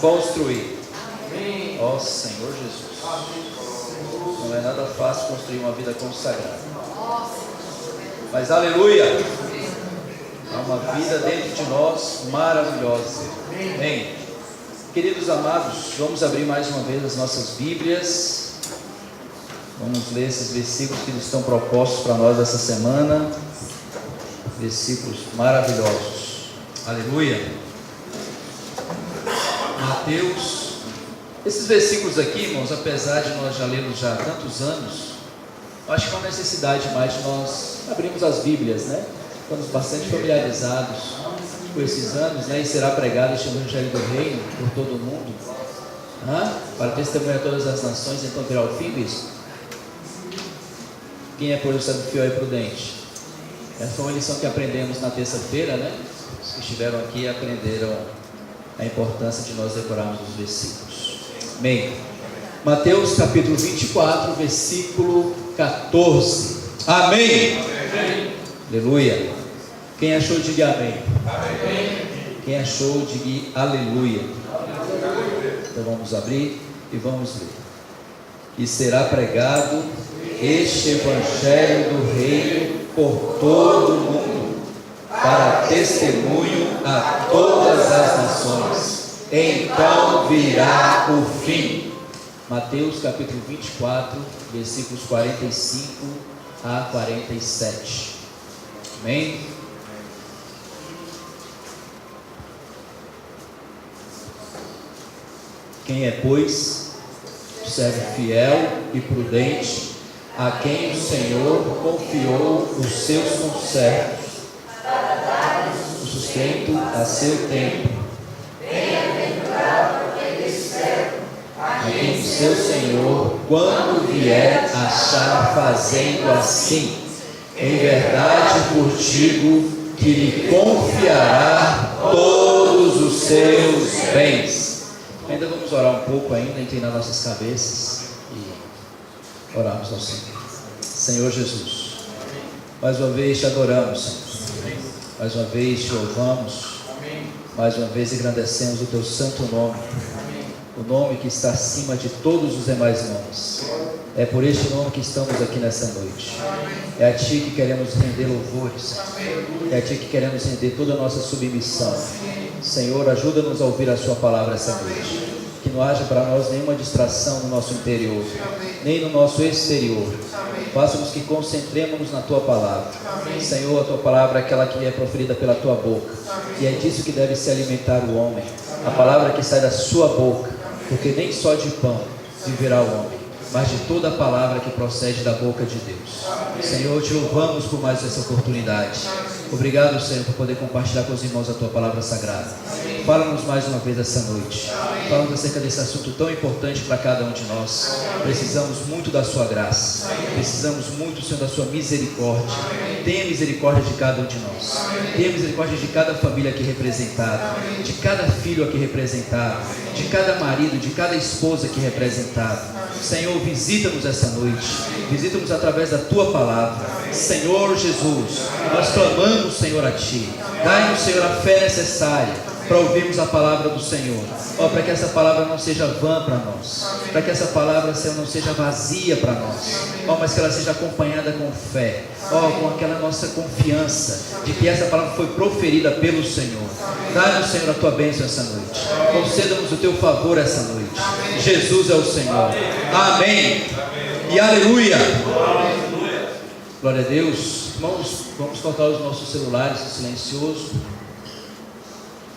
construir. Ó Senhor Jesus. Não é nada fácil construir uma vida consagrada. Mas aleluia! Há uma vida dentro de nós maravilhosa. Amém. Queridos amados, vamos abrir mais uma vez as nossas Bíblias. Vamos ler esses versículos que estão propostos para nós essa semana. Versículos maravilhosos. Aleluia. Mateus. Esses versículos aqui, irmãos, apesar de nós já lê-los já há tantos anos, acho que é uma necessidade mais de nós abrirmos as Bíblias, né? Estamos bastante familiarizados com esses anos, né? E será pregado este Evangelho do Reino por todo o mundo, para testemunhar todas as nações, então terá o fim disso. Quem é, por isso, fiel e prudente? Essa foi uma lição que aprendemos na terça-feira, né? Os que estiveram aqui aprenderam a importância de nós decorarmos os versículos. Amém. Mateus capítulo 24, versículo 14. Amém. Amém. Aleluia. Quem achou, diga amém. Amém. Quem achou, diga aleluia. Então vamos abrir e vamos ler. E será pregado este Evangelho do Reino por todo o mundo, para testemunho a todas as nações. Então virá o fim. Mateus capítulo 24, versículos 45 a 47. Amém? Quem é, pois, o servo fiel e prudente, a quem o Senhor confiou os seus conservos, para dar-lhes o sustento a seu tempo. Bem-aventurado aquele servo, a quem o seu Senhor, quando vier, achar fazendo assim. Em verdade vos digo que lhe confiará todos os seus bens. Ainda vamos orar um pouco ainda, inclinar nossas cabeças e orarmos ao Senhor. Senhor Jesus, mais uma vez te adoramos, Senhor. Mais uma vez te louvamos. Mais uma vez engrandecemos o teu santo nome. O nome que está acima de todos os demais nomes. É por este nome que estamos aqui nessa noite. É a Ti que queremos render louvores. É a Ti que queremos render toda a nossa submissão. Senhor, ajuda-nos a ouvir a Sua palavra essa noite. Que não haja para nós nenhuma distração no nosso interior, nem no nosso exterior. Faça-nos que concentremos na Tua palavra. Senhor, a Tua palavra é aquela que é proferida pela Tua boca. E é disso que deve se alimentar o homem. A palavra que sai da Sua boca. Porque nem só de pão viverá o homem, mas de toda a palavra que procede da boca de Deus. Senhor, te louvamos por mais essa oportunidade. Obrigado, Senhor, por poder compartilhar com os irmãos a Tua palavra sagrada. Fala-nos mais uma vez essa noite. Fala-nos acerca desse assunto tão importante para cada um de nós. Precisamos muito da Sua graça. Precisamos muito, Senhor, da Sua misericórdia. Tenha misericórdia de cada um de nós. Tenha misericórdia de cada família aqui representada, de cada filho aqui representado, de cada marido, de cada esposa aqui representada. Senhor, visita-nos essa noite. Visita-nos através da Tua palavra. Senhor Jesus, nós clamamos, Senhor, a Ti. Dai-nos, Senhor, a fé necessária para ouvirmos a palavra do Senhor. Para que essa palavra não seja vã para nós. Para que essa palavra, Senhor, não seja vazia para nós. Mas que ela seja acompanhada com fé. Com aquela nossa confiança de que essa palavra foi proferida pelo Senhor. Dai-nos, Senhor, a Tua bênção essa noite. Conceda-nos o Teu favor essa noite. Jesus é o Senhor. Amém. E aleluia. Glória a Deus. Irmãos, vamos colocar os nossos celulares no silencioso.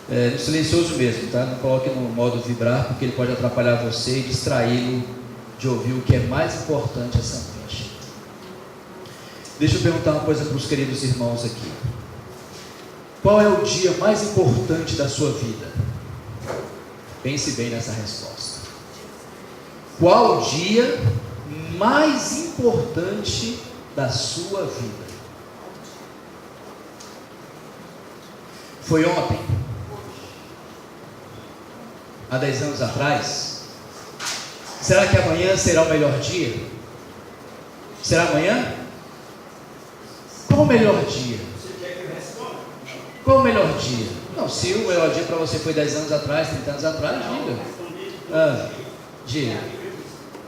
No silencioso mesmo, tá? Não coloque no modo vibrar, porque ele pode atrapalhar você e distraí-lo de ouvir o que é mais importante essa noite. Deixa eu perguntar uma coisa para os queridos irmãos aqui. Qual é o dia mais importante da sua vida? Pense bem nessa resposta. Qual o dia mais importante da sua vida? Foi ontem? Há 10 anos atrás? Será que amanhã será o melhor dia? Será amanhã? Qual o melhor dia? Qual o melhor dia? Não, se o melhor dia para você foi 10 anos atrás, 30 anos atrás, diga. Diga.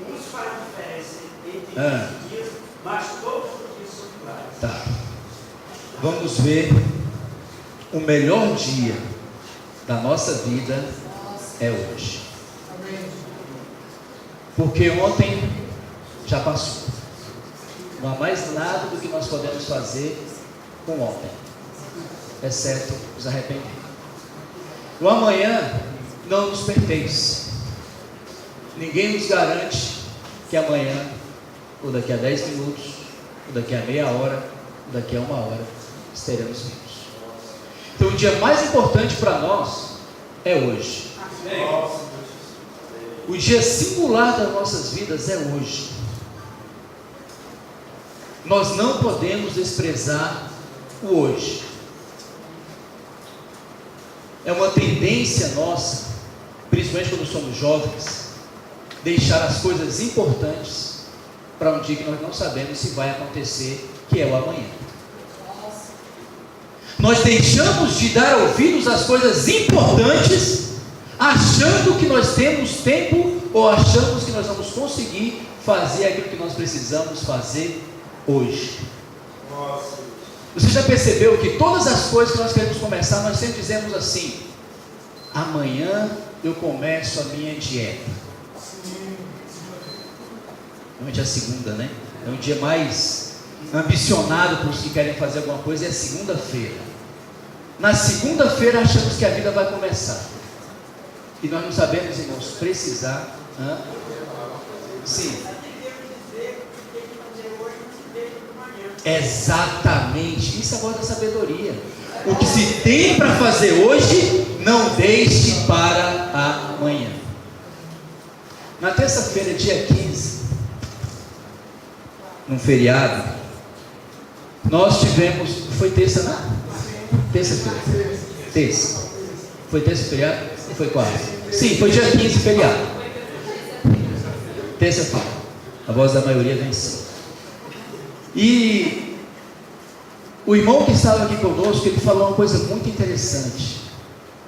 Uns farão diferença entre dias, mas todos os dias são iguais. Tá. Vamos ver. O melhor dia da nossa vida é hoje. Porque ontem já passou. Não há mais nada do que nós podemos fazer com ontem, exceto nos arrepender. O amanhã não nos pertence. Ninguém nos garante que amanhã, ou daqui a 10 minutos, ou daqui a meia hora, ou daqui a 1 hora, estaremos vivos. Então o dia mais importante para nós é hoje. O dia singular das nossas vidas é hoje. Nós não podemos desprezar o hoje. É uma tendência nossa, principalmente quando somos jovens, deixar as coisas importantes para um dia que nós não sabemos se vai acontecer, que é o amanhã. Nós deixamos de dar ouvidos às coisas importantes, achando que nós temos tempo, ou achamos que nós vamos conseguir fazer aquilo que nós precisamos fazer hoje. Você já percebeu que todas as coisas que nós queremos começar, nós sempre dizemos assim: amanhã eu começo a minha dieta. Normalmente é a segunda, né? É um dia mais ambicionado para os que querem fazer alguma coisa, é segunda-feira. Na segunda-feira achamos que a vida vai começar. E nós não sabemos, irmãos, precisar. Sim. Exatamente. Isso agora é sabedoria. O que se tem para fazer hoje, não deixe para amanhã. Na terça-feira, dia 15, num feriado, nós tivemos. Foi terça, não? Terça-feira. Terça. Foi terça feriado? Ou foi quarta? Sim, foi dia 15 feriado. Terça-feira. A voz da maioria venceu. E o irmão que estava aqui conosco, ele falou uma coisa muito interessante,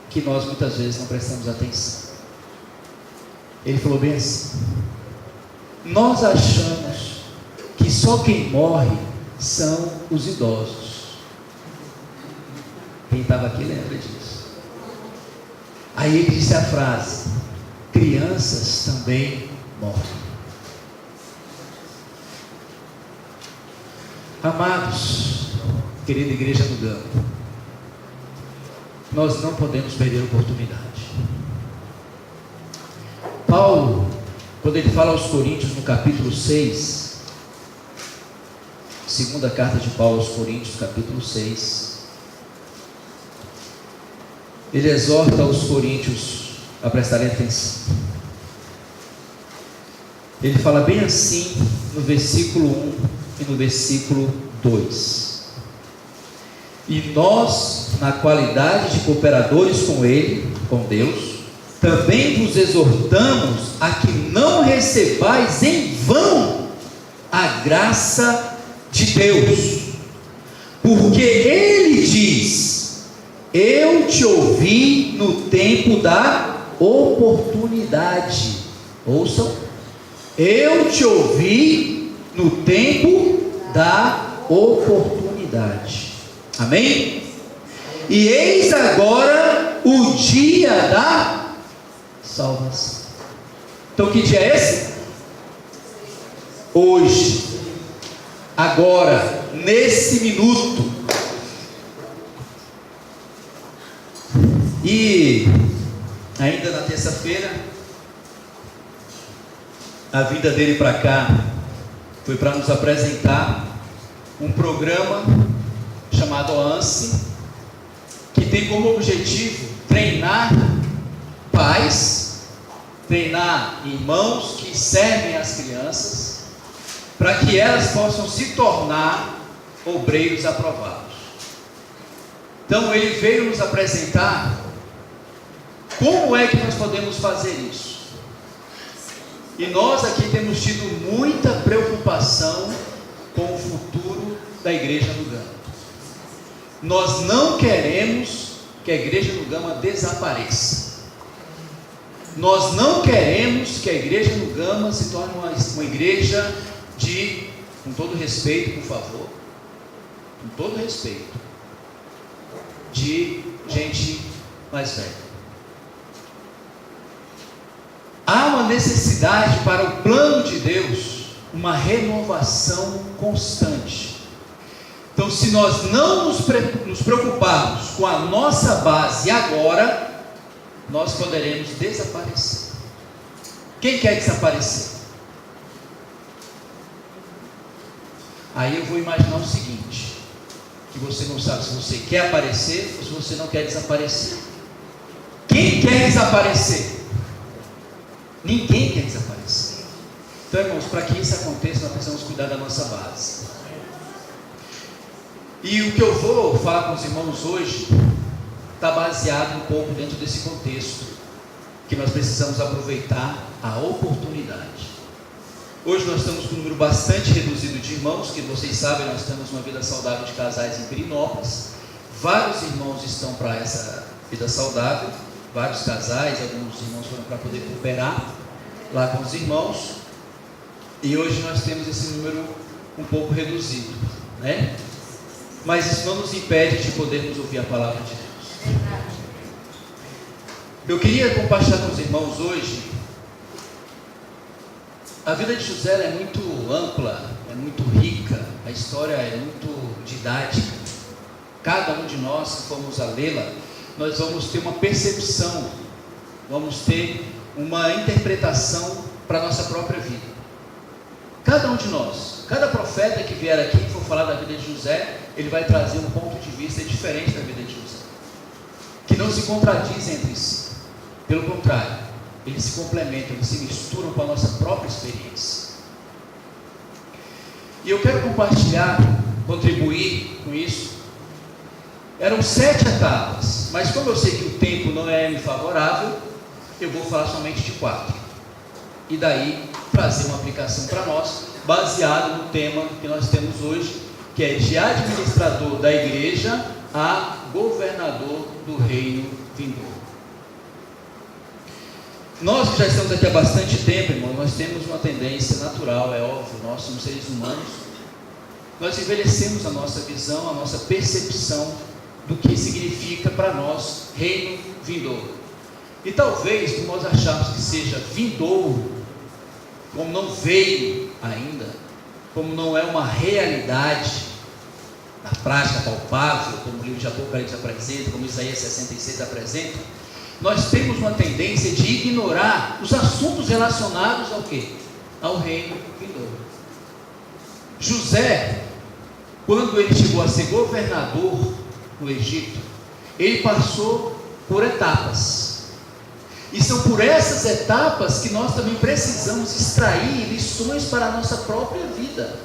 que nós muitas vezes não prestamos atenção. Ele falou bem assim: nós achamos que só quem morre são os idosos. Quem estava aqui lembra disso. Aí ele disse a frase: crianças também morrem. Amados, querida igreja do Gama, nós não podemos perder a oportunidade. Paulo, quando ele fala aos Coríntios no capítulo 6, segunda carta de Paulo aos Coríntios, capítulo 6, ele exorta os coríntios a prestarem atenção. Ele fala bem assim no versículo 1 e no versículo 2: e nós, na qualidade de cooperadores com ele, com Deus, também vos exortamos a que não recebais em vão a graça de Deus, porque ele diz: eu te ouvi no tempo da oportunidade. Ouçam: eu te ouvi no tempo da oportunidade. Amém? E eis agora o dia da salvação. Então que dia é esse? Hoje, agora, nesse minuto. E ainda na terça-feira, a vinda dele para cá foi para nos apresentar um programa chamado ANSI, que tem como objetivo treinar pais, treinar irmãos que servem as crianças, para que elas possam se tornar obreiros aprovados. Então ele veio nos apresentar como é que nós podemos fazer isso. E nós aqui temos tido muita preocupação com o futuro da igreja do Gama. Nós não queremos que a igreja no Gama desapareça. Nós não queremos que a igreja no Gama se torne uma igreja de, com todo respeito, por favor, com todo respeito, de gente mais velha. Há uma necessidade para o plano de Deus, uma renovação constante. Então, se nós não nos preocuparmos com a nossa base agora, nós poderemos desaparecer. Quem quer desaparecer? Aí eu vou imaginar o seguinte, que você não sabe se você quer aparecer ou se você não quer desaparecer. Quem quer desaparecer? Ninguém quer desaparecer. Então, irmãos, para que isso aconteça, nós precisamos cuidar da nossa base. E o que eu vou falar com os irmãos hoje está baseado um pouco dentro desse contexto, que nós precisamos aproveitar a oportunidade. Hoje nós estamos com um número bastante reduzido de irmãos, que vocês sabem, nós temos uma vida saudável de casais em Pirinópolis. Vários irmãos estão para essa vida saudável, vários casais, alguns irmãos foram para poder cooperar lá com os irmãos, e hoje nós temos esse número um pouco reduzido, né? Mas isso não nos impede de podermos ouvir a palavra de Deus. Eu queria compartilhar com os irmãos hoje. A vida de José é muito ampla, é muito rica, a história é muito didática. Cada um de nós, se formos a lê-la, nós vamos ter uma percepção, vamos ter uma interpretação para a nossa própria vida. Cada um de nós, cada profeta que vier aqui e for falar da vida de José, ele vai trazer um ponto de vista diferente da vida de José, que não se contradizem entre si. Pelo contrário, eles se complementam, eles se misturam com a nossa própria experiência. E eu quero compartilhar, contribuir com isso. Eram 7 etapas, mas como eu sei que o tempo não é favorável, eu vou falar somente de 4. E daí trazer uma aplicação para nós, baseado no tema que nós temos hoje, que é de administrador da igreja a governador do reino vindouro. Nós que já estamos aqui há bastante tempo, irmão, nós temos uma tendência natural, é óbvio, nós somos seres humanos, nós envelhecemos a nossa visão, a nossa percepção do que significa para nós reino vindouro. E talvez, por nós acharmos que seja vindouro, como não veio ainda, como não é uma realidade na prática palpável, como o livro de Apocalipse apresenta, como Isaías 66 apresenta, nós temos uma tendência de ignorar os assuntos relacionados ao quê? Ao reino vindouro. José, quando ele chegou a ser governador no Egito, ele passou por etapas. E são por essas etapas que nós também precisamos extrair lições para a nossa própria vida,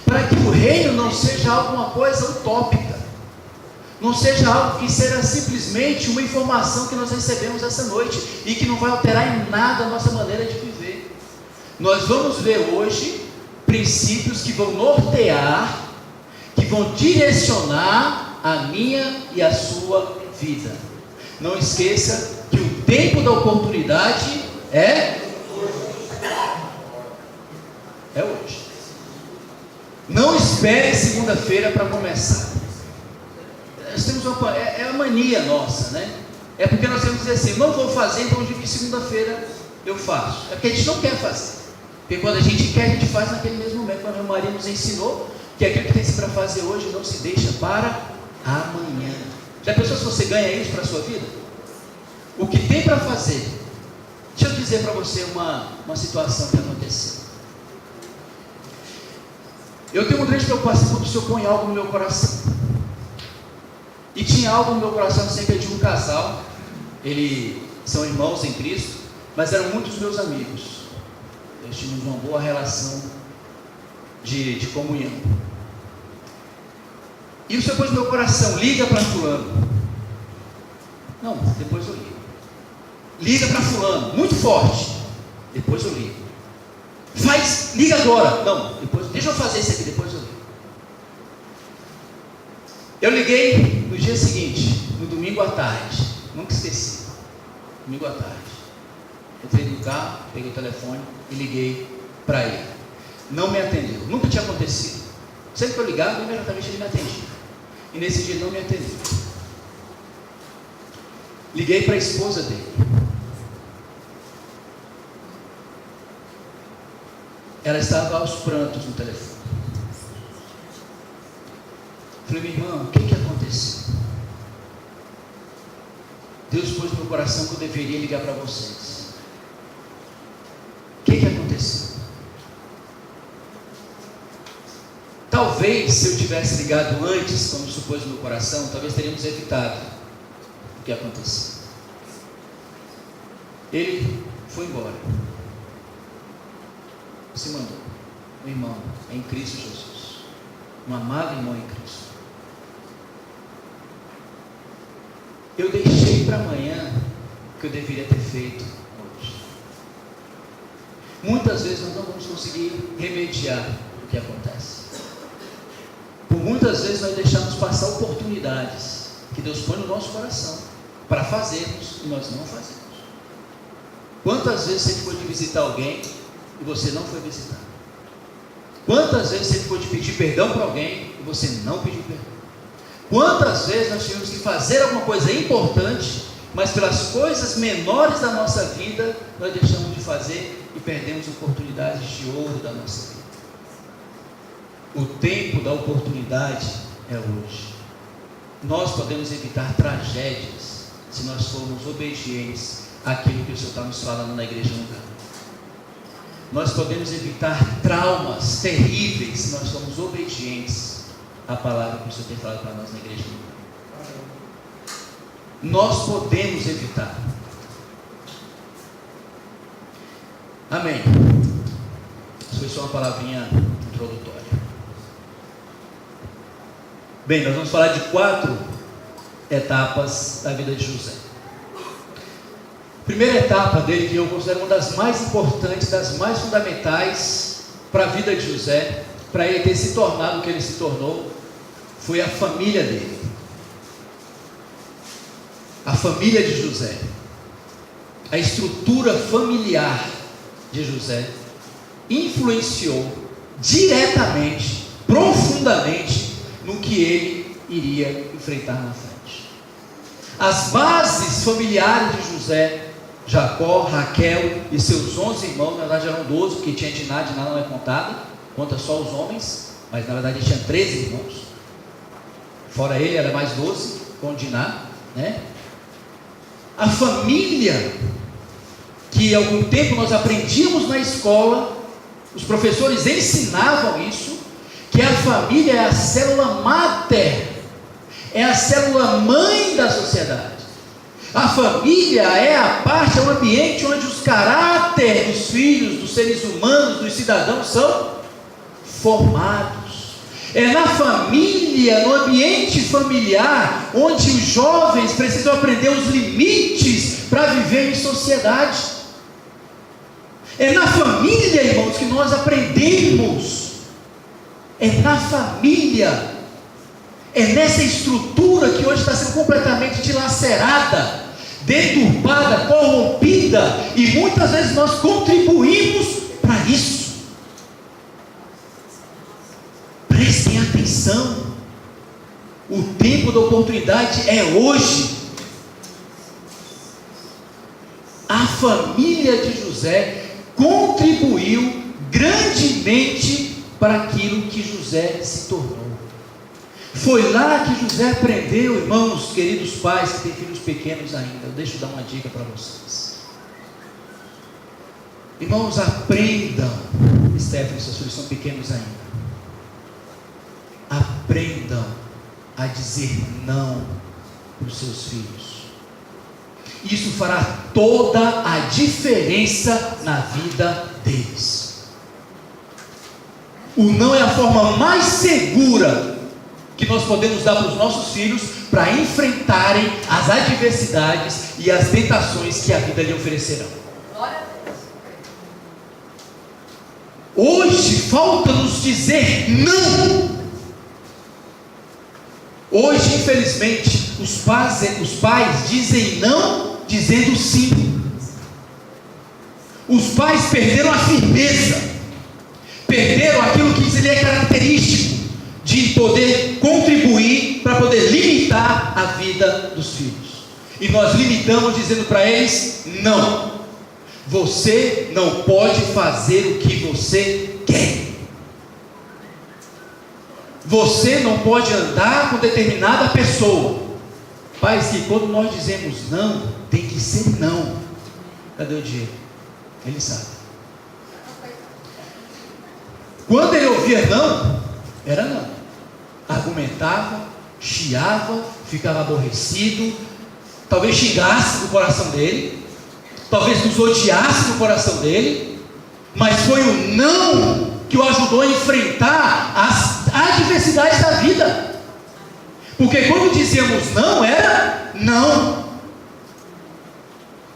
para que o reino não seja alguma coisa utópica, não seja algo que seja simplesmente uma informação que nós recebemos essa noite e que não vai alterar em nada a nossa maneira de viver. Nós vamos ver hoje princípios que vão nortear, que vão direcionar a minha e a sua vida. Não esqueça que o tempo da oportunidade é hoje. Não espere segunda-feira para começar. Nós temos uma mania nossa, né? É porque nós temos que dizer assim, não vou fazer, então eu digo que segunda-feira eu faço. É porque a gente não quer fazer. Porque quando a gente quer, a gente faz naquele mesmo momento. Quando a Maria nos ensinou que aquilo que tem para fazer hoje não se deixa para amanhã. Já pensou se você ganha isso para a sua vida? O que tem para fazer? Deixa eu dizer para você uma situação que aconteceu. Eu tenho uma grande preocupação quando o Senhor põe algo no meu coração. E tinha algo no meu coração sempre de um casal. Eles são irmãos em Cristo, mas eram muitos meus amigos. Nós tínhamos uma boa relação de comunhão. E o Senhor pôs no meu coração, liga para fulano. Não, depois eu ligo. Liga para fulano, muito forte. Depois eu ligo. Liga agora. Não, depois, deixa eu fazer isso aqui, depois eu ligo. Eu liguei no dia seguinte. no domingo à tarde, nunca esqueci, domingo à tarde, entrei no carro, peguei o telefone e liguei para ele. Não me atendeu, nunca tinha acontecido. Sempre que eu ligava, imediatamente ele me atendia. E nesse dia ele não me atendeu. Liguei para a esposa dele. Ela estava aos prantos no telefone. Falei, minha irmã, o que aconteceu? Deus pôs no meu coração que eu deveria ligar para vocês. O que aconteceu? Talvez, se eu tivesse ligado antes, como supôs no meu coração, talvez teríamos evitado o que aconteceu. Ele foi embora. Se mandou. Um irmão em Cristo Jesus. Um amado irmão em Cristo. Eu deixei para amanhã o que eu deveria ter feito hoje. Muitas vezes nós não vamos conseguir remediar o que acontece. Por muitas vezes nós deixamos passar oportunidades que Deus põe no nosso coração para fazermos e nós não fazemos. Quantas vezes você foi de visitar alguém e você não foi visitar? Quantas vezes você foi de pedir perdão para alguém e você não pediu perdão? Quantas vezes nós tivemos que fazer alguma coisa importante, mas pelas coisas menores da nossa vida, nós deixamos de fazer e perdemos oportunidades de ouro da nossa vida. O tempo da oportunidade é hoje. Nós podemos evitar tragédias se nós formos obedientes àquilo que o Senhor está nos falando na igreja local. Nós podemos evitar traumas terríveis se nós formos obedientes à palavra que o Senhor tem falado para nós na igreja local. Nós podemos evitar. Amém. Isso foi só uma palavrinha introdutória. Bem, nós vamos falar de 4 etapas da vida de José. A primeira etapa dele, que eu considero uma das mais importantes, das mais fundamentais para a vida de José, para ele ter se tornado o que ele se tornou, foi a família dele. A família de José. A estrutura familiar de José influenciou diretamente, profundamente, no que ele iria enfrentar na frente. As bases familiares de José, Jacó, Raquel e seus 11 irmãos, na verdade eram 12, porque tinha Diná não é contada, conta só os homens, mas na verdade ele tinha 13 irmãos, fora ele era mais 12, com Diná, né? A família, que há algum tempo nós aprendíamos na escola, os professores ensinavam isso, que a família é a célula máter, é a célula mãe da sociedade. A família é a parte, é o ambiente onde os caráteres dos filhos, dos seres humanos, dos cidadãos são formados. É na família, no ambiente familiar, onde os jovens precisam aprender os limites para viver em sociedade. É na família, irmãos, que nós aprendemos. É na família. É nessa estrutura que hoje está sendo completamente dilacerada, deturpada, corrompida, e muitas vezes nós contribuímos para isso. Prestem atenção. O tempo da oportunidade é hoje. A família de José contribuiu grandemente para aquilo que José se tornou. Foi lá que José aprendeu, irmãos, queridos pais que têm filhos pequenos ainda. Deixa eu dar uma dica para vocês. Irmãos, aprendam. Stephanie, seus filhos são pequenos ainda. Aprendam a dizer não para os seus filhos. Isso fará toda a diferença na vida deles. O não é a forma mais segura que nós podemos dar para os nossos filhos para enfrentarem as adversidades e as tentações que a vida lhe oferecerão. Hoje falta-nos dizer não. Hoje, infelizmente, os pais dizem não, dizendo sim. Os pais perderam a firmeza, perderam aquilo que lhe é característico, de poder contribuir para poder limitar a vida dos filhos. E nós limitamos dizendo para eles: não, você não pode fazer o que você quer. Você não pode andar com determinada pessoa. Pais, que quando nós dizemos não, tem que ser não. Cadê o Diego? Ele sabe. Quando ele ouvia não, era não. Argumentava, chiava, ficava aborrecido, talvez xingasse no coração dele, talvez nos odiasse no coração dele, mas foi o não que o ajudou a enfrentar as adversidades da vida. Porque quando dizíamos não, era não.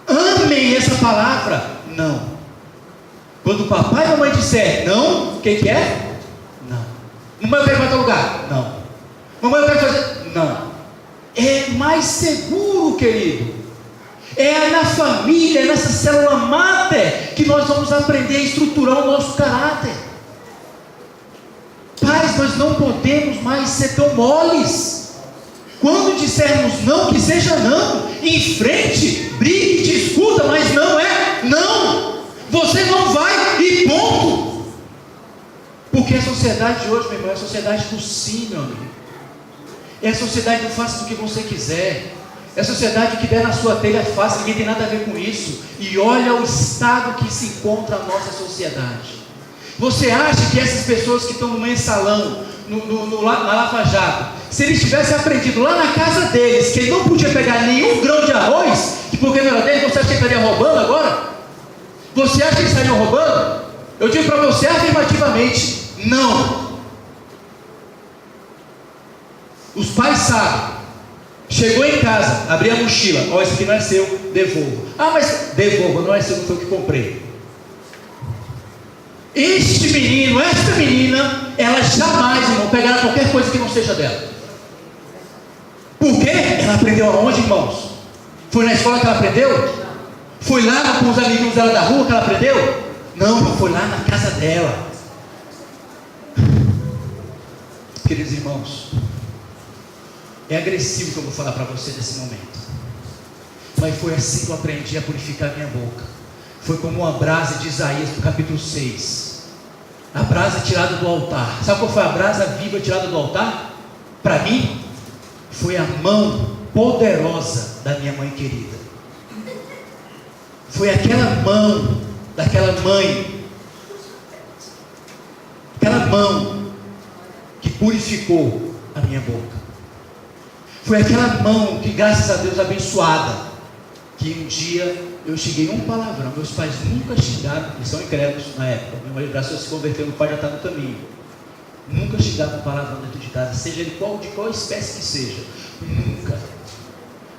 Amem essa palavra, não. Quando o papai e a mamãe disser não, o que é? Não. Mamãe, eu quero ir para outro lugar? Não. Mamãe, eu quero fazer? Não. É mais seguro, querido. É na família, é nessa célula máter que nós vamos aprender a estruturar o nosso caráter. Pais, nós não podemos mais ser tão moles. Quando dissermos não, que seja não. Enfrente, brigue, discuta, mas não é não. Você não vai e ponto. Porque a sociedade de hoje, meu irmão, é a sociedade do sim, meu amigo. É a sociedade do faça do que você quiser. É a sociedade que der na sua telha faça, ninguém tem nada a ver com isso. E olha o estado que se encontra a nossa sociedade. Você acha que essas pessoas que estão no mensalão, na Lava Jato, se eles tivessem aprendido lá na casa deles que ele não podia pegar nenhum grão de arroz, que porque não era dele, você acha que ele estaria roubando agora? Você acha que eles estariam roubando? Eu digo para você afirmativamente: não. Os pais sabem. Chegou em casa, abriu a mochila: ó, esse aqui não é seu, devolvo. Ah, mas devolva, não é seu, não foi o que comprei. Este menino, esta menina, ela jamais, irmão, pegará qualquer coisa que não seja dela. Por quê? Ela aprendeu aonde, irmãos? Foi na escola que ela aprendeu? Foi lá com os amiguinhos dela da rua que ela aprendeu? Não, foi lá na casa dela. Queridos irmãos, é agressivo o que eu vou falar para você nesse momento, mas foi assim que eu aprendi a purificar minha boca. Foi como uma brasa de Isaías no capítulo 6. A brasa tirada do altar. Sabe qual foi a brasa viva tirada do altar? Para mim, foi a mão poderosa da minha mãe querida. Foi aquela mão daquela mãe, aquela mão que purificou a minha boca. Foi aquela mão que, graças a Deus, abençoada, que um dia eu xinguei um palavrão. Meus pais nunca xingaram, eles são incrédulos na época. Meu marido, graças a Deus, se converteu, meu pai já está no caminho. Nunca xingaram um palavrão dentro de casa, seja ele de qual espécie que seja. Nunca.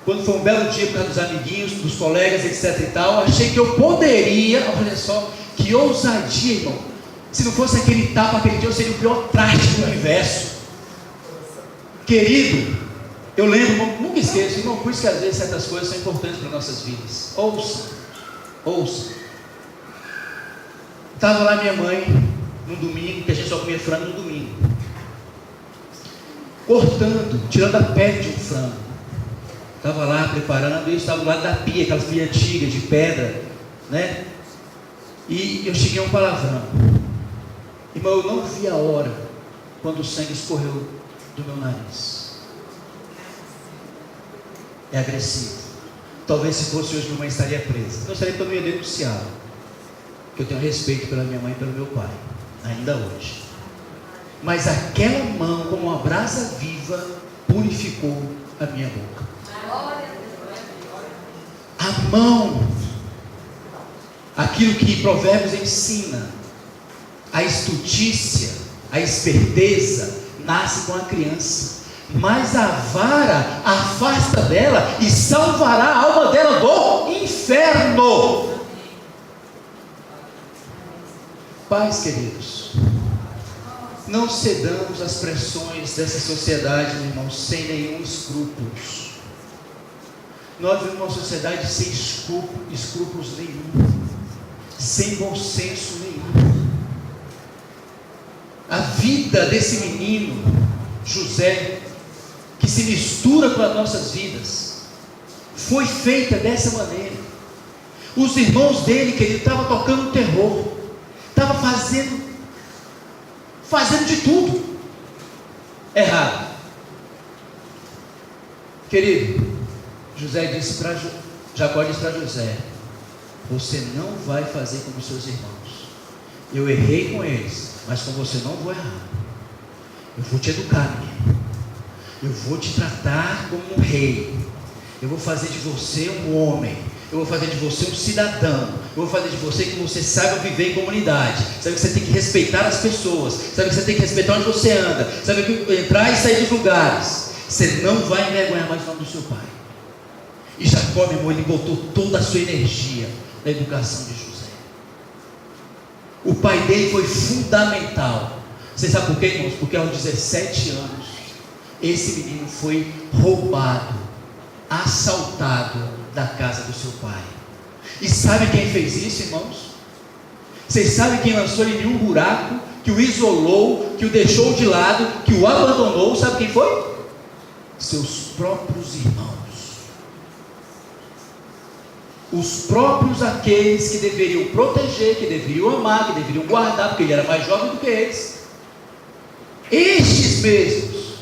Quando foi um belo dia por causa dos amiguinhos, dos colegas, etc e tal, achei que eu poderia, olha só, que ousadia, irmão. Se não fosse aquele tapa aquele dia, eu seria o pior traste do universo. Querido, eu lembro, nunca esqueço, irmão, por isso que às vezes certas coisas são importantes para nossas vidas. Ouça. Estava lá minha mãe, num domingo, que a gente só comia frango no domingo, cortando, tirando a pele de um frango. Estava lá preparando, e eu estava do lado da pia, aquelas pia antigas, de pedra, né? E eu cheguei a um palavrão. Irmão, eu não vi a hora quando o sangue escorreu do meu nariz. É agressivo. Talvez se fosse hoje, minha mãe estaria presa. Não estaria, porque eu não ia denunciá-la, porque eu tenho respeito pela minha mãe e pelo meu pai, ainda hoje. Mas aquela mão, como uma brasa viva, purificou a minha boca. A mão, aquilo que Provérbios ensina, a estutícia, a esperteza, nasce com a criança, mas a vara afasta dela e salvará a alma dela do inferno. Pais queridos, não cedamos às pressões dessa sociedade, meu irmão, sem nenhum escrúpulo. Nós vivemos uma sociedade sem escrúpulos nenhum, sem bom senso nenhum. A vida desse menino, José, que se mistura com as nossas vidas, foi feita dessa maneira. Os irmãos dele, querido, estavam tocando terror, estavam fazendo de tudo errado. Querido, Jacó disse para José: você não vai fazer como seus irmãos. Eu errei com eles, mas com você não vou errar. Eu vou te educar, menino. Eu vou te tratar como um rei. Eu vou fazer de você um homem. Eu vou fazer de você um cidadão. Eu vou fazer de você que você saiba viver em comunidade. Sabe que você tem que respeitar as pessoas. Sabe que você tem que respeitar onde você anda. Sabe que entrar e sair dos lugares. Você não vai envergonhar mais o nome do seu pai. E Jacó, meu irmão, ele botou toda a sua energia na educação de José. O pai dele foi fundamental. Você sabe por quê, irmãos? Porque aos 17 anos, esse menino foi roubado, assaltado da casa do seu pai. E sabe quem fez isso, irmãos? Vocês sabem quem lançou ele em um buraco, que o isolou, que o deixou de lado, que o abandonou? Sabe quem foi? Seus próprios irmãos. Os próprios, aqueles que deveriam proteger, que deveriam amar, que deveriam guardar, porque ele era mais jovem do que eles. Estes mesmos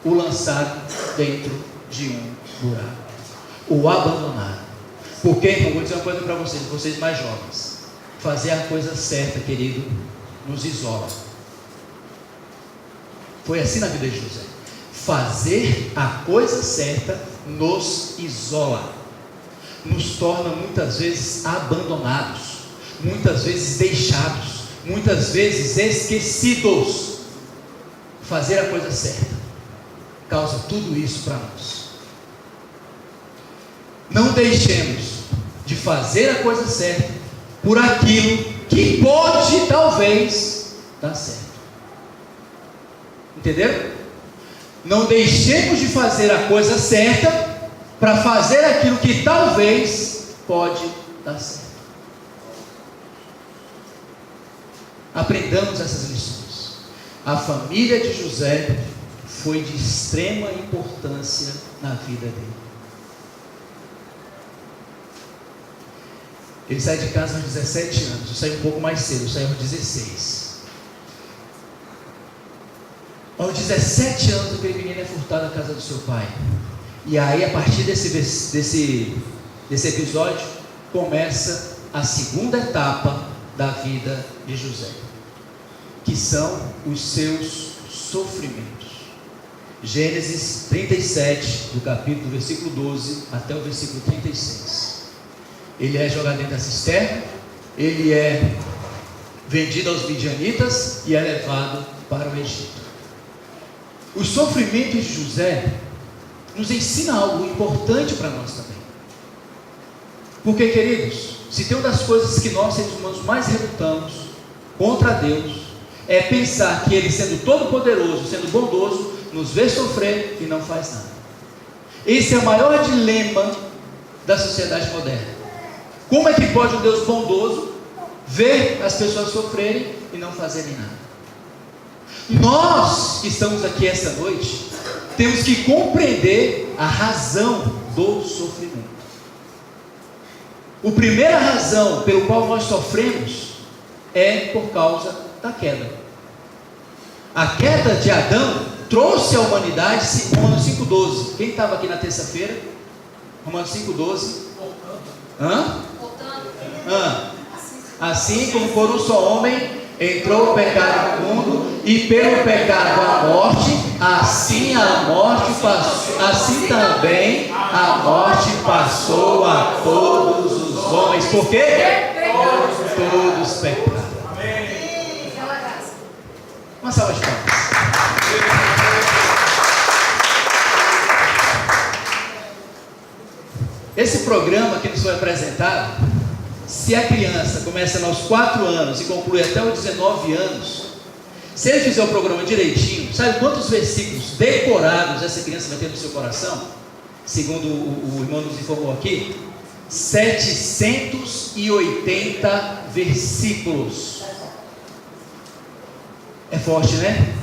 o lançaram dentro de um buraco, o abandonaram. Porque, irmão, vou dizer uma coisa para vocês mais jovens: fazer a coisa certa, querido, nos isola. Foi assim na vida de José. Fazer a coisa certa nos isola, nos torna muitas vezes abandonados, muitas vezes deixados, muitas vezes esquecidos. Fazer a coisa certa causa tudo isso para nós. Não deixemos de fazer a coisa certa por aquilo que pode talvez dar certo. Entenderam? Não deixemos de fazer a coisa certa para fazer aquilo que talvez pode dar certo. Aprendamos essas lições. A família de José foi de extrema importância na vida dele. Ele sai de casa aos 17 anos. Eu saí um pouco mais cedo, eu saí aos 16. Aos 17 anos, aquele menino é furtado da casa do seu pai. E aí, a partir desse episódio, começa a segunda etapa da vida de José, que são os seus sofrimentos. Gênesis 37, do capítulo, versículo 12 até o versículo 36. Ele é jogado dentro da cisterna, ele é vendido aos midianitas e é levado para o Egito. Os sofrimentos de José nos ensina algo importante para nós também. Porque, queridos, se tem uma das coisas que nós, seres humanos, mais relutamos contra Deus, é pensar que Ele, sendo todo-poderoso, sendo bondoso, nos vê sofrer e não faz nada. Esse é o maior dilema da sociedade moderna. Como é que pode um Deus bondoso ver as pessoas sofrerem e não fazerem nada? Nós que estamos aqui esta noite temos que compreender a razão do sofrimento. A primeira razão pelo qual nós sofremos é por causa da queda. A queda de Adão trouxe à humanidade, Romanos 5,12. Quem estava aqui na terça-feira? Romanos 5,12. Assim como por um só homem entrou o pecado no mundo, e pelo pecado a morte, assim a morte passou, assim também a morte passou a todos os homens. Por quê? Todos pecaram. Uma salva de palmas. Esse programa que nos foi apresentado, se a criança começa aos 4 anos e conclui até os 19 anos, se ele fizer o programa direitinho, sabe quantos versículos decorados essa criança vai ter no seu coração? segundo o irmão nos informou aqui, 780 versículos. É forte, né?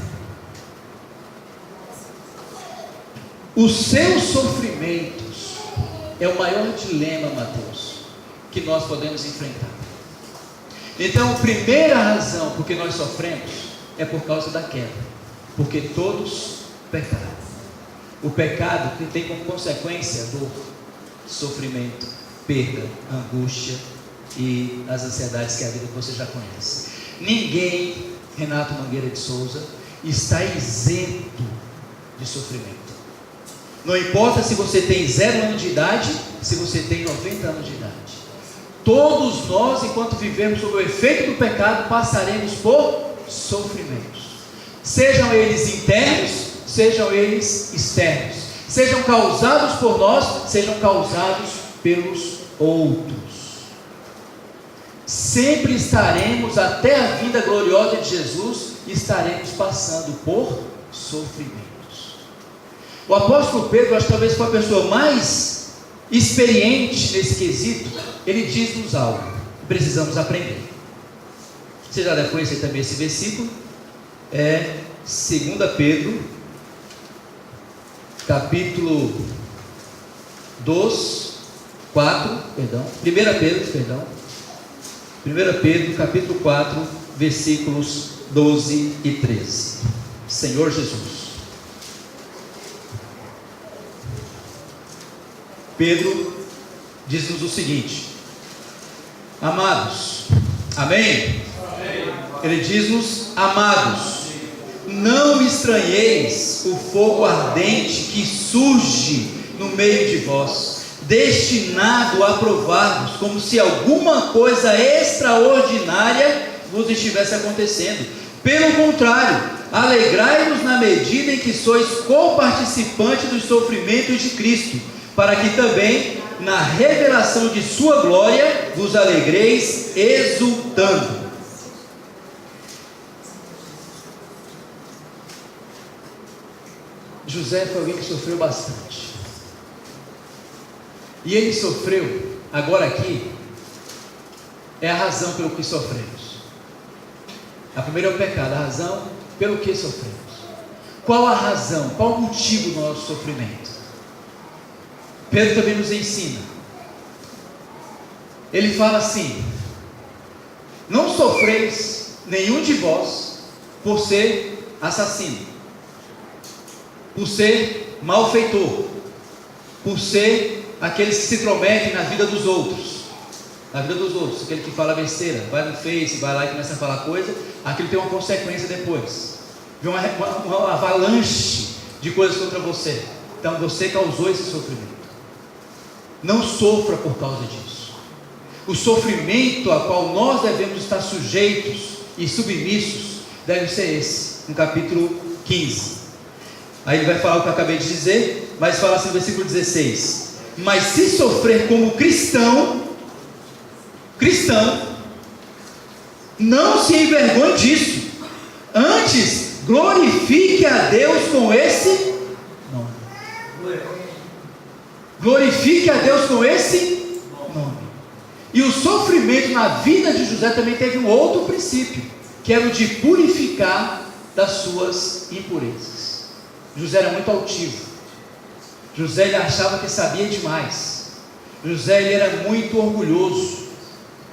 Os seus sofrimentos é o maior dilema, Mateus, que nós podemos enfrentar. Então, a primeira razão por que nós sofremos é por causa da queda, porque todos pecaram. O pecado tem como consequência dor, sofrimento, perda, angústia e as ansiedades que a vida você já conhece. Ninguém, Renato Mangueira de Souza, está isento de sofrimento. Não importa se você tem 0 anos de idade, se você tem 90 anos de idade. Todos nós, enquanto vivemos sob o efeito do pecado, passaremos por sofrimentos. Sejam eles internos, sejam eles externos. Sejam causados por nós, sejam causados pelos outros. Sempre estaremos, até a vinda gloriosa de Jesus, estaremos passando por sofrimentos. O apóstolo Pedro, acho que talvez foi a pessoa mais experiente nesse quesito. Ele diz-nos algo que precisamos aprender. Você já deve conhecer também esse versículo. É 2 Pedro, capítulo 1 Pedro, capítulo 4, versículos 12 e 13. Senhor Jesus. Pedro diz-nos o seguinte: amados, amém? Ele diz-nos: amados, não estranheis o fogo ardente que surge no meio de vós, destinado a provar-vos, como se alguma coisa extraordinária vos estivesse acontecendo. Pelo contrário, alegrai-vos na medida em que sois coparticipantes dos sofrimentos de Cristo, para que também na revelação de sua glória vos alegreis exultando. José foi alguém que sofreu bastante. E ele sofreu, agora aqui, é a razão pelo que sofremos. A primeira é o pecado, a razão pelo que sofremos. Qual a razão, qual o motivo do nosso sofrimento? Pedro também nos ensina. Ele fala assim: não sofreis nenhum de vós por ser assassino, por ser malfeitor, por ser aqueles que se intrometem na vida dos outros. Na vida dos outros, aquele que fala besteira, vai no Face, vai lá e começa a falar coisa, aquilo tem uma consequência depois. Vem uma avalanche de coisas contra você. Então você causou esse sofrimento. Não sofra por causa disso. O sofrimento a qual nós devemos estar sujeitos e submissos deve ser esse, no capítulo 15. Aí ele vai falar o que eu acabei de dizer, mas fala assim no versículo 16: mas se sofrer como cristão, não se envergonhe disso, antes glorifique a Deus com esse nome. Glorifique a Deus com esse nome. E o sofrimento na vida de José também teve um outro princípio, que era o de purificar das suas impurezas. José era muito altivo. José ele achava que sabia demais. José ele era muito orgulhoso.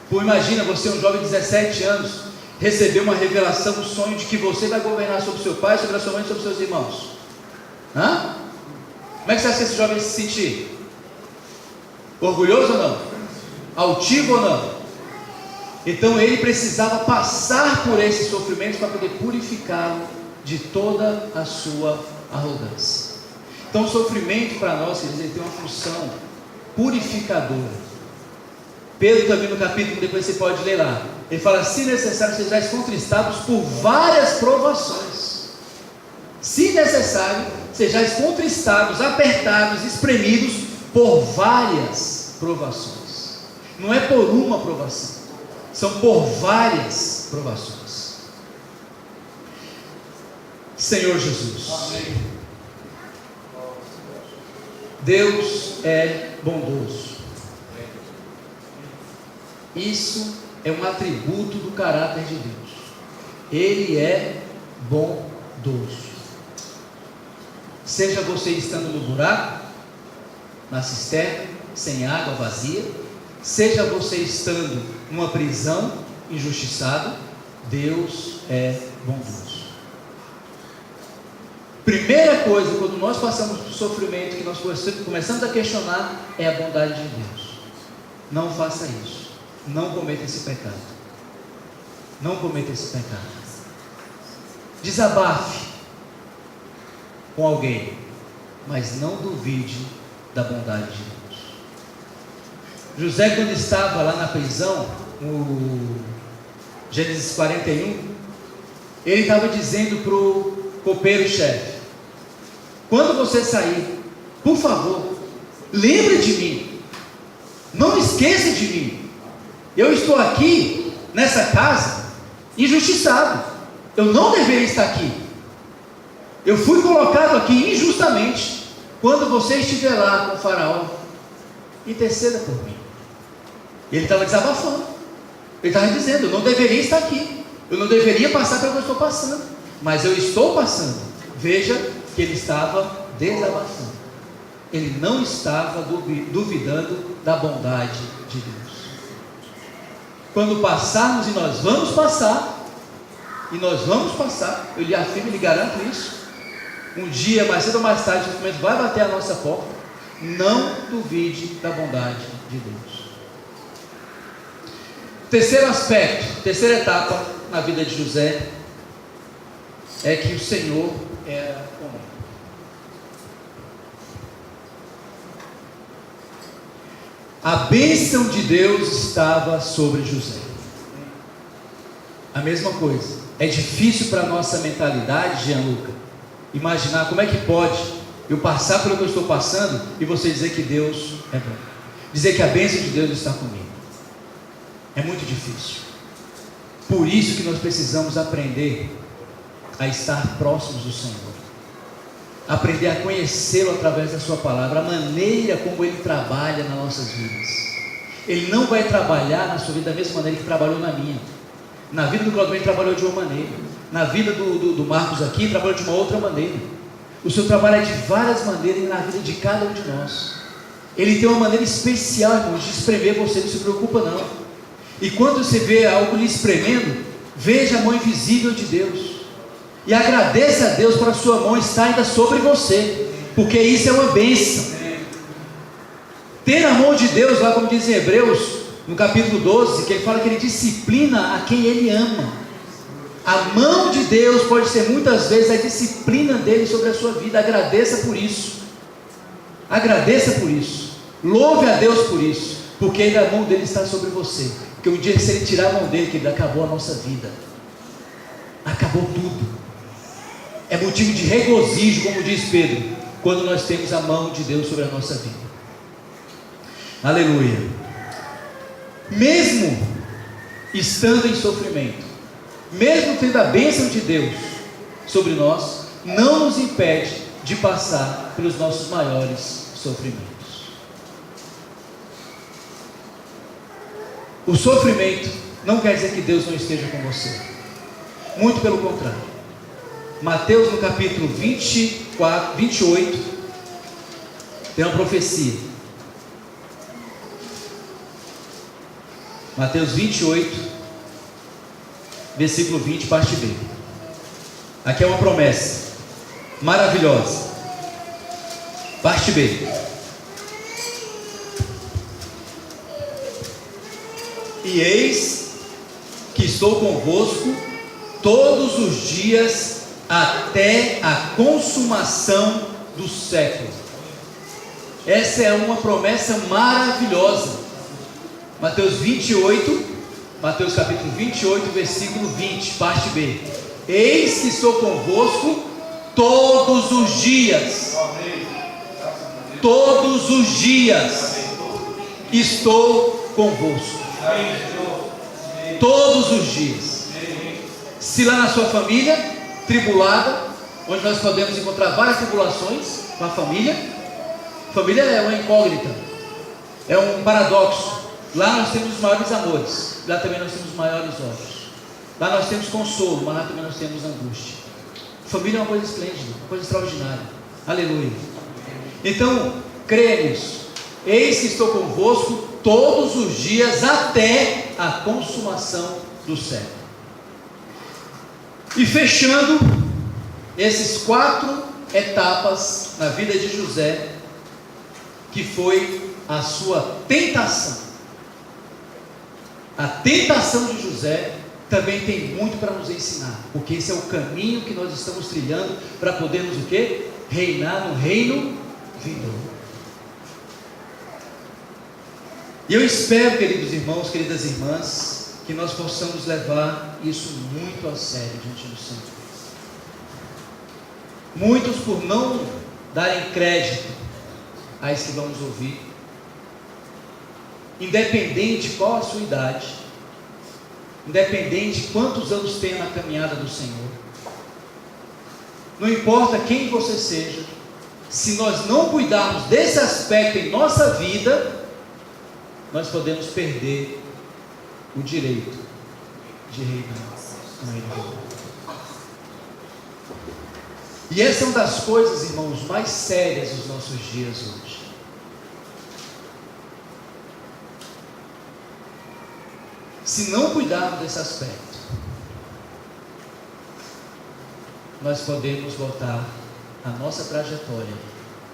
Pô, imagina você, um jovem de 17 anos, receber uma revelação, um sonho de que você vai governar sobre seu pai, sobre a sua mãe e sobre seus irmãos. Como é que você acha que esse jovem se sentir? Orgulhoso ou não? Altivo ou não? Então ele precisava passar por esses sofrimentos para poder purificá-lo de toda a sua arrogância. Então o sofrimento para nós, ele tem uma função purificadora. Pedro também no capítulo, depois você pode ler lá, ele fala: se necessário sejais contristados por várias provações. Se necessário sejais contristados, apertados, espremidos por várias provações. Não é por uma provação, são por várias provações. Senhor Jesus, amém. Deus é bondoso. Isso é um atributo do caráter de Deus. Ele é bondoso. Seja você estando no buraco, na cisterna, sem água, vazia, seja você estando numa prisão, injustiçado, Deus é bondoso. Primeira coisa, quando nós passamos por sofrimento, que nós começamos a questionar, é a bondade de Deus. Não faça isso. Não cometa esse pecado. Não cometa esse pecado. Desabafe com alguém, mas não duvide da bondade de Deus. José, quando estava lá na prisão, no Gênesis 41, ele estava dizendo para o copeiro-chefe: quando você sair, por favor, lembre de mim, não esqueça de mim. Eu estou aqui nessa casa injustiçado, eu não deveria estar aqui, eu fui colocado aqui injustamente. Quando você estiver lá com o faraó, interceda por mim. Ele estava desabafando, ele estava dizendo: eu não deveria estar aqui, eu não deveria passar pelo que eu estou passando, mas eu estou passando. Veja que ele estava desabafando, ele não estava duvidando da bondade de Deus. Quando passarmos, e nós vamos passar, eu lhe afirmo e lhe garanto isso, um dia, mais cedo ou mais tarde, o sofrimento vai bater a nossa porta. Não duvide da bondade de Deus. Terceiro aspecto, terceira etapa na vida de José, é que o Senhor era com ele. A bênção de Deus estava sobre José. A mesma coisa. É difícil para a nossa mentalidade, Gianluca, imaginar como é que pode eu passar pelo que eu estou passando e você dizer que Deus é bom, dizer que a bênção de Deus está comigo. É muito difícil. Por isso que nós precisamos aprender a estar próximos do Senhor, aprender a conhecê-lo através da sua palavra, a maneira como Ele trabalha nas nossas vidas. Ele não vai trabalhar na sua vida da mesma maneira que trabalhou na minha. Na vida do Claudio, Ele trabalhou de uma maneira, na vida do Marcos aqui, Ele trabalhou de uma outra maneira. O Senhor trabalha de várias maneiras na vida de cada um de nós. Ele tem uma maneira especial, irmãos, de espremer você. Não se preocupa não. E quando você vê algo lhe espremendo, veja a mão invisível de Deus e agradeça a Deus para a sua mão estar ainda sobre você, porque isso é uma bênção. Ter a mão de Deus, lá como diz em Hebreus, no capítulo 12, que ele fala que Ele disciplina a quem Ele ama. A mão de Deus pode ser muitas vezes a disciplina dEle sobre a sua vida. Agradeça por isso. Agradeça por isso. Louve a Deus por isso, porque a mão dEle está sobre você. Porque um dia, se Ele tirar a mão dEle, que acabou a nossa vida, acabou tudo. É motivo de regozijo, como diz Pedro, quando nós temos a mão de Deus sobre a nossa vida. Aleluia. Mesmo estando em sofrimento, mesmo tendo a bênção de Deus sobre nós, não nos impede de passar pelos nossos maiores sofrimentos. O sofrimento não quer dizer que Deus não esteja com você, muito pelo contrário. Mateus, no capítulo 28, tem uma profecia. Mateus 28, versículo 20, parte B. Aqui é uma promessa maravilhosa. Parte B. E eis que estou convosco todos os dias até a consumação do século. Essa é uma promessa maravilhosa. Mateus capítulo 28, versículo 20, parte B. Eis que estou convosco todos os dias. Todos os dias estou convosco. Todos os dias. Se lá na sua família tribulada, onde nós podemos encontrar várias tribulações com a família, Família é uma incógnita, é um paradoxo. Lá nós temos os maiores amores, lá também nós temos os maiores ódios. Lá nós temos consolo, mas lá também nós temos angústia. Família é uma coisa esplêndida, uma coisa extraordinária. Aleluia. Então, creia nisso. Eis que estou convosco todos os dias até a consumação do século. E fechando esses 4 etapas na vida de José, que foi a sua tentação. A tentação de José também tem muito para nos ensinar, porque esse é o caminho que nós estamos trilhando para podermos o quê? Reinar no reino vindouro. E eu espero, queridos irmãos, queridas irmãs, que nós possamos levar isso muito a sério diante do Senhor. Muitos, por não darem crédito a isso que vamos ouvir, independente qual a sua idade, independente quantos anos tenha na caminhada do Senhor, não importa quem você seja, se nós não cuidarmos desse aspecto em nossa vida, nós podemos perder o direito de reinar no reino de Deus. E essa é uma das coisas, irmãos, mais sérias dos nossos dias hoje. Se não cuidarmos desse aspecto, nós podemos voltar a nossa trajetória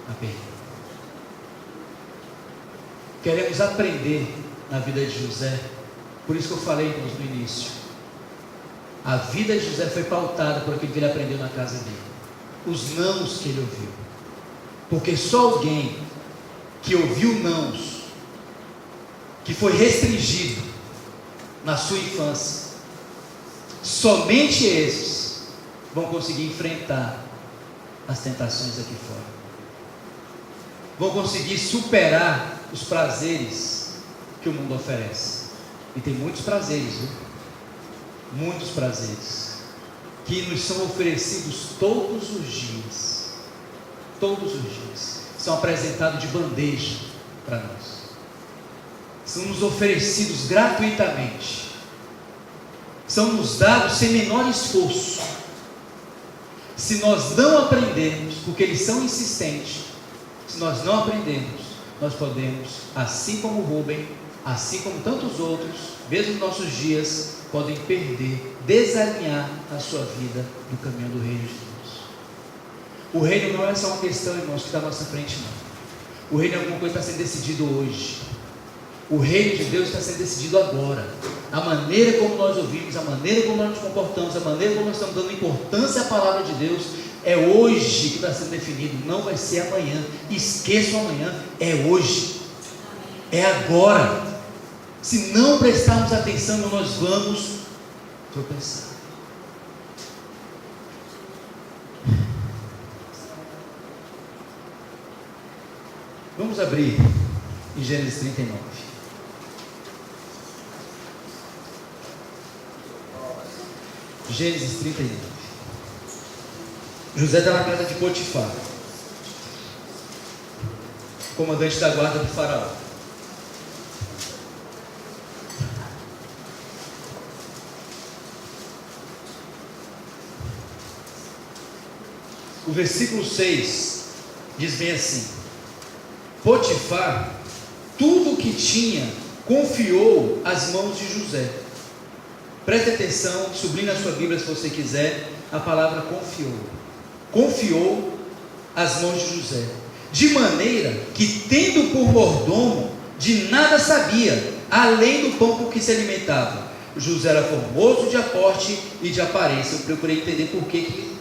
a perder. Queremos aprender na vida de José, por isso que eu falei, irmãos, no início. A vida de José foi pautada por aquilo que ele aprendeu na casa dele, os nãos que ele ouviu, porque só alguém que ouviu nãos, que foi restringido na sua infância, somente esses vão conseguir enfrentar as tentações aqui fora, vão conseguir superar os prazeres que o mundo oferece. E tem muitos prazeres, viu? Muitos prazeres que nos são oferecidos todos os dias. Todos os dias são apresentados de bandeja para nós, são nos oferecidos gratuitamente, são nos dados sem menor esforço. Se nós não aprendermos, porque eles são insistentes, se nós não aprendermos, nós podemos, assim como Rubem, assim como tantos outros, mesmo nos nossos dias, podem perder, desalinhar a sua vida do caminho do reino de Deus. O reino não é só uma questão, irmãos, que está à nossa frente, não. O reino é alguma coisa que está sendo decidido hoje. O reino de Deus está sendo decidido agora. A maneira como nós ouvimos, a maneira como nós nos comportamos, a maneira como nós estamos dando importância à palavra de Deus, é hoje que está sendo definido, não vai ser amanhã. Esqueça o amanhã, é hoje, é agora. Se não prestarmos atenção, nós vamos tropeçar. Vamos abrir em Gênesis 39. Gênesis 39. José está na casa de Potifar, comandante da guarda do faraó. O versículo 6 diz bem assim: Potifar, tudo o que tinha, confiou às mãos de José. Preste atenção, sublinhe na sua Bíblia se você quiser, a palavra confiou. Confiou às mãos de José, de maneira que, tendo por mordomo, de nada sabia, além do pão com que se alimentava. José era formoso de aporte e de aparência. Eu procurei entender por que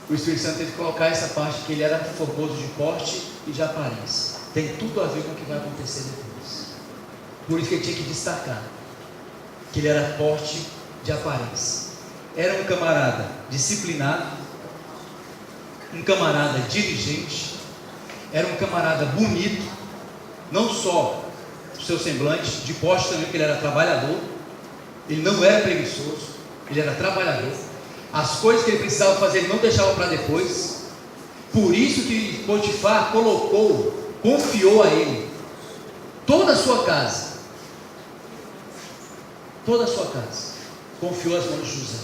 o Espírito Santo teve que colocar essa parte, que ele era formoso de porte e de aparência. Tem tudo a ver com o que vai acontecer depois. Por isso que ele tinha que destacar que ele era porte de aparência. Era um camarada disciplinado, um camarada diligente, era um camarada bonito, não só o seu semblante, de porte também, porque ele era trabalhador. Ele não era preguiçoso, ele era trabalhador. As coisas que ele precisava fazer, ele não deixava para depois. Por isso que Potifar colocou confiou a ele toda a sua casa. Toda a sua casa. Confiou às mãos de José.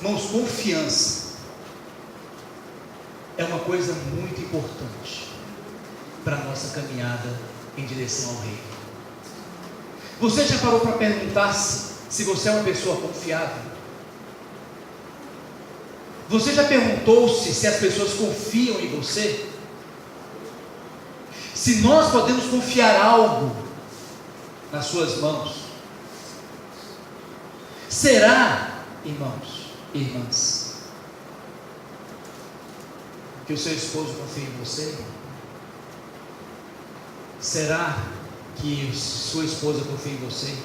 Irmãos, confiança é uma coisa muito importante para a nossa caminhada em direção ao reino. Você já parou para perguntar-se se você é uma pessoa confiável? Você já perguntou-se se as pessoas confiam em você? Se nós podemos confiar algo nas suas mãos? Será, irmãos e irmãs, que o seu esposo confia em você? Será que sua esposa confia em você?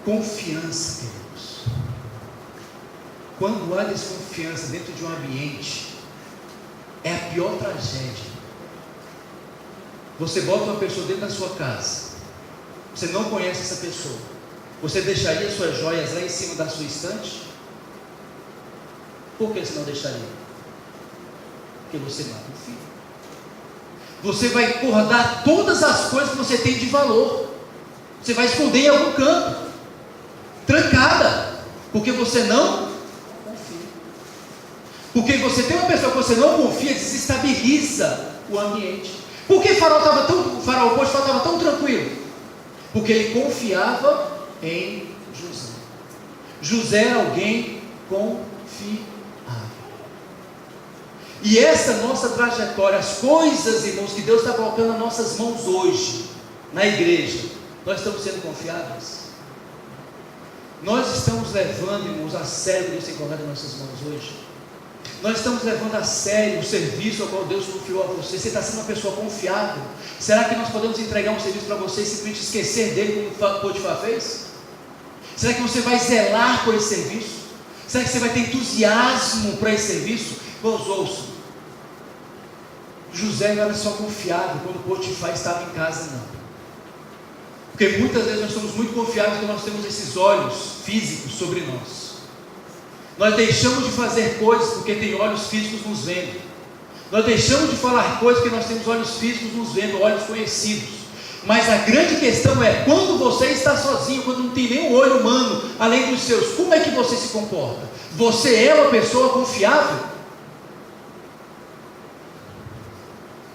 Confiança, queridos. Quando há desconfiança dentro de um ambiente, é a pior tragédia. Você bota uma pessoa dentro da sua casa, você não conhece essa pessoa, você deixaria suas joias lá em cima da sua estante? Por que você não deixaria? Porque você não confia. Você vai guardar todas as coisas que você tem de valor, você vai esconder em algum canto, trancada, porque você não confia. Porque você tem uma pessoa que você não confia, desestabiliza o ambiente. Por que o faraó Potifar estava tão tranquilo? Porque ele confiava em José. José era alguém confiável. E essa nossa trajetória, as coisas, irmãos, que Deus está colocando nas nossas mãos hoje, na igreja, nós estamos sendo confiáveis? Nós estamos levando, irmãos, a sério o que Deus tem colocado nas nossas mãos hoje? Nós estamos levando a sério o serviço ao qual Deus confiou a você? Você está sendo uma pessoa confiável? Será que nós podemos entregar um serviço para você e simplesmente esquecer dele, como Potifar fez? Será que você vai zelar por esse serviço? Será que você vai ter entusiasmo para esse serviço? Vamos, ouçam. José não era só confiável quando Potifar estava em casa, não. Porque muitas vezes nós somos muito confiáveis quando nós temos esses olhos físicos sobre nós. Nós deixamos de fazer coisas porque tem olhos físicos nos vendo. Nós deixamos de falar coisas porque nós temos olhos físicos nos vendo, olhos conhecidos. Mas a grande questão é, quando você está sozinho, quando não tem nenhum olho humano além dos seus, como é que você se comporta? Você é uma pessoa confiável?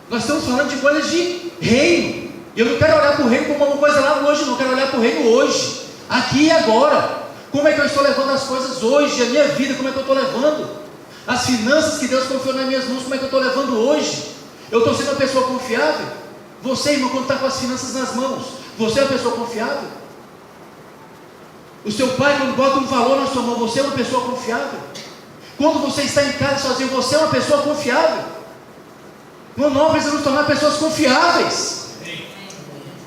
Nós estamos falando de coisas de reino. E eu não quero olhar para o reino como uma coisa lá hoje, não. Eu quero olhar para o reino hoje, aqui e agora. Como é que eu estou levando as coisas hoje, a minha vida, como é que eu estou levando? As finanças que Deus confiou nas minhas mãos, como é que eu estou levando hoje? Eu estou sendo uma pessoa confiável? Você, irmão, quando está com as finanças nas mãos, você é uma pessoa confiável? O seu pai, quando bota um valor na sua mão, você é uma pessoa confiável? Quando você está em casa sozinho, você é uma pessoa confiável? Nós precisamos tornar pessoas confiáveis.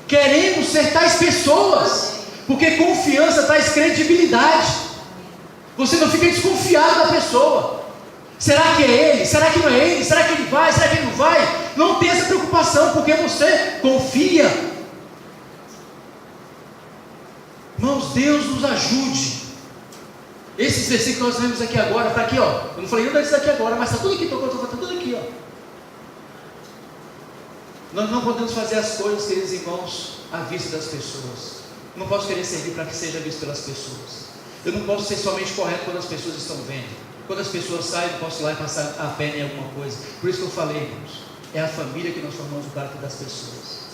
Queremos ser tais pessoas, porque confiança traz credibilidade. Você não fica desconfiado da pessoa. Será que é ele? Será que não é ele? Será que ele vai? Será que ele não vai? Não tem essa preocupação, porque você confia. Irmãos, Deus nos ajude. Esses versículos que nós lemos aqui agora, está aqui, ó. Eu não falei nada disso aqui agora, mas está tudo aqui, está tudo aqui, ó. Nós não podemos fazer as coisas, queridos irmãos, à vista das pessoas. Eu não posso querer servir para que seja visto pelas pessoas. Eu não posso ser somente correto quando as pessoas estão vendo. Quando as pessoas saem, eu posso ir lá e passar a perna em alguma coisa. Por isso que eu falei, irmãos, é a família que nós formamos o caráter das pessoas.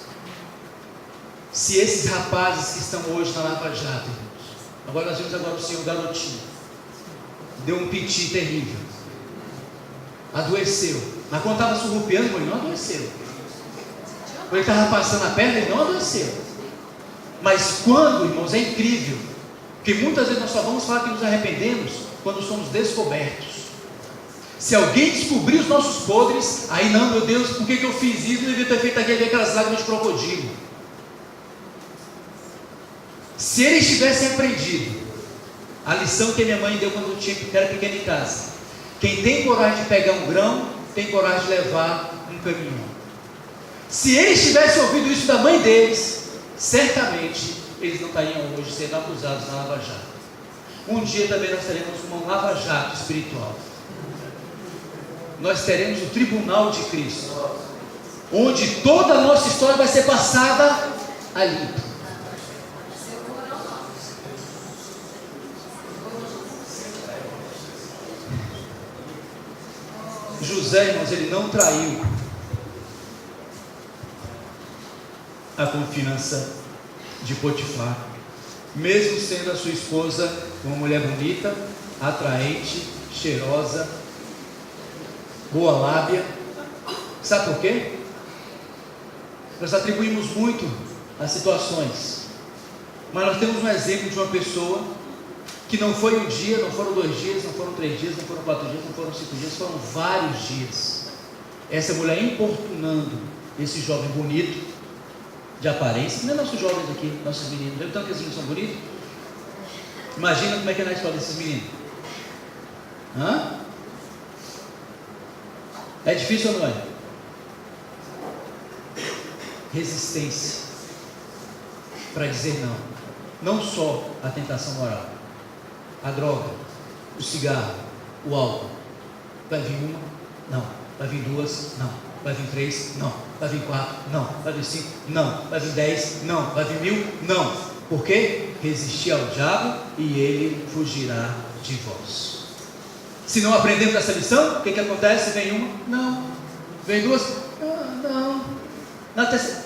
Se esses rapazes que estão hoje na Lava Jato, irmãos, agora nós vimos agora o senhor garotinho, deu um piti terrível, adoeceu, mas quando estava surrupiando, ele não adoeceu. Quando ele estava passando a perna, ele não adoeceu. Mas quando, irmãos, é incrível, porque muitas vezes nós só vamos falar que nos arrependemos quando somos descobertos. Se alguém descobrir os nossos podres, aí não, meu Deus, por que eu fiz isso? Não devia ter feito aquelas lágrimas de crocodilo. Se eles tivessem aprendido a lição que minha mãe deu quando eu era pequeno em casa: quem tem coragem de pegar um grão, tem coragem de levar um caminhão. Se eles tivessem ouvido isso da mãe deles, certamente eles não estariam hoje sendo acusados na Lava Jato. Um dia também nós teremos uma Lava Jato espiritual. nós teremos o tribunal de Cristo, onde toda a nossa história vai ser passada a limpo. José, irmãos, ele não traiu a confiança de Potifar, mesmo sendo a sua esposa uma mulher bonita, atraente, cheirosa, boa lábia. Sabe por quê? Nós atribuímos muito às situações, mas nós temos um exemplo de uma pessoa que não foi um dia, não foram 2 dias, não foram 3 dias, não foram 4 dias, não foram 5 dias, foram vários dias. Essa mulher importunando esse jovem bonito, de aparência, não é nossos jovens aqui, nossos meninos, viu tanto que eles são bonitos? Imagina como é que é na escola desses meninos. É difícil ou não é? Resistência para dizer não. Não só a tentação moral, a droga, o cigarro, o álcool. Vai vir uma? Não. Vai vir 2? Não. Vai vir 3? Não. Vai vir 4? Não. Vai vir 5? Não. Vai vir 10? Não. Vai vir 1000? Não. Por quê? Resistir ao diabo e ele fugirá de vós. Se não aprendemos essa lição, o que acontece? Vem uma? Não. Vem 2? Não. Na terceira?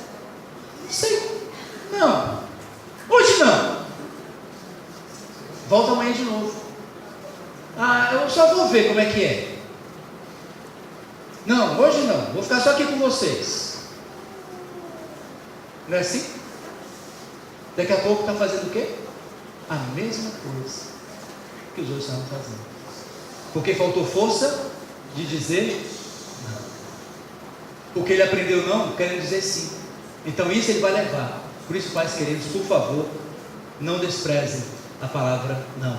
Sei. Não. Hoje não. Volta amanhã de novo. Eu só vou ver como é que é. Não, hoje não. Vou ficar só aqui com vocês. Não é assim? Daqui a pouco está fazendo o quê? A mesma coisa que os outros estavam fazendo. Porque faltou força de dizer não. Porque ele aprendeu não, querendo dizer sim. Então isso ele vai levar. Por isso, pais queridos, por favor, não desprezem a palavra não.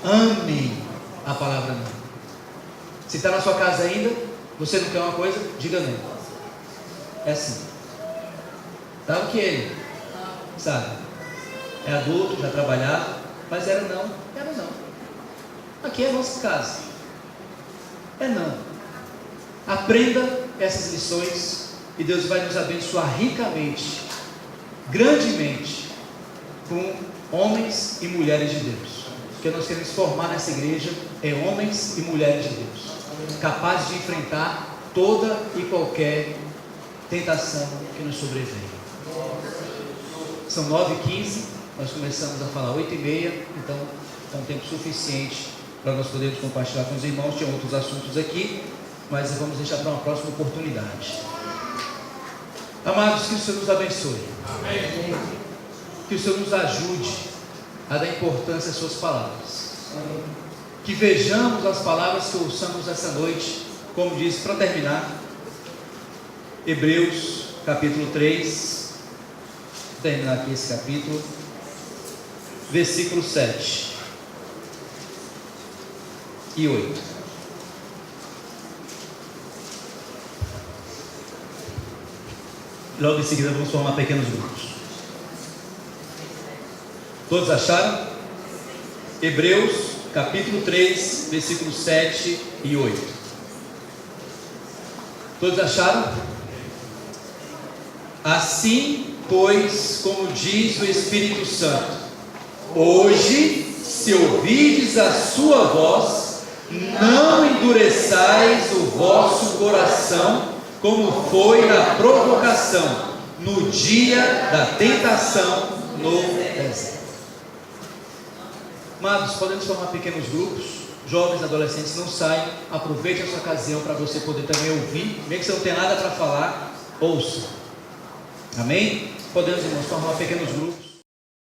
Amem a palavra não. Se está na sua casa ainda, você não quer uma coisa, diga não. É assim. Sabe que ele, sabe? É adulto, já trabalhava, mas era não. Aqui é a nossa casa. É não. Aprenda essas lições e Deus vai nos abençoar ricamente, grandemente, com homens e mulheres de Deus. O que nós queremos formar nessa igreja é homens e mulheres de Deus, capazes de enfrentar toda e qualquer tentação que nos sobrevém. São 9h15, nós começamos a falar 8h30, então é um tempo suficiente para nós podermos compartilhar com os irmãos. Tinha outros assuntos aqui, mas vamos deixar para uma próxima oportunidade. Amados, que o Senhor nos abençoe. Amém. Que o Senhor nos ajude a dar importância às suas palavras. Amém. Que vejamos as palavras que ouçamos essa noite, como diz, para terminar, Hebreus capítulo 3, vou terminar aqui esse capítulo, versículo 7 e 8. Logo em seguida vamos formar pequenos grupos. Todos acharam? Hebreus capítulo 3, versículos 7 e 8. Todos acharam? Assim, pois, como diz o Espírito Santo, hoje, se ouvirdes a sua voz, não endureçais o vosso coração, como foi na provocação, no dia da tentação no deserto. Amados, podemos formar pequenos grupos, jovens, adolescentes, não saiam, aproveite essa ocasião para você poder também ouvir, mesmo que você não tenha nada para falar, ouça. Amém? Podemos, irmãos, formar pequenos grupos.